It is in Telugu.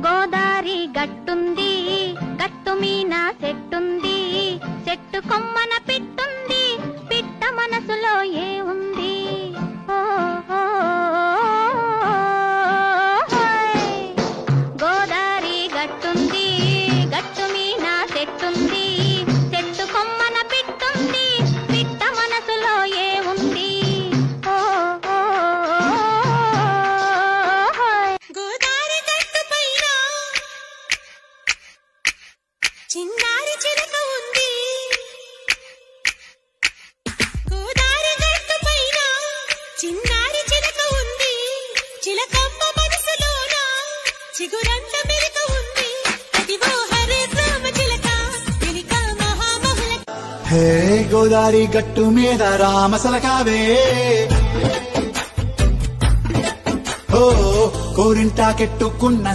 గోదారి గట్టుంది, గట్టు మీన చెట్టుంది, చెట్టు కొమ్మన పిట్టుంది, పిట్ట మనసులో ఏ ఉంది? గోదారి గట్టుంది, గట్టు మీన చెట్టుంది, చెట్టు కొమ్మన పిట్టుంది, పిట్ట మనసులో ఏ ఉంది? చిన్నారి చిలక ఉంది, గోదారి గట్టు పైన చిన్నారి చిలక ఉంది, చిలకమ్మ మనసులోన చిగురంత మెలక ఉంది, అదిగో హరే రామ చిలక చిలక మహామహుల. హే గోదారి గట్టు మీద రామసలకావే, ఓ కోరింటా కెట్టుకున్న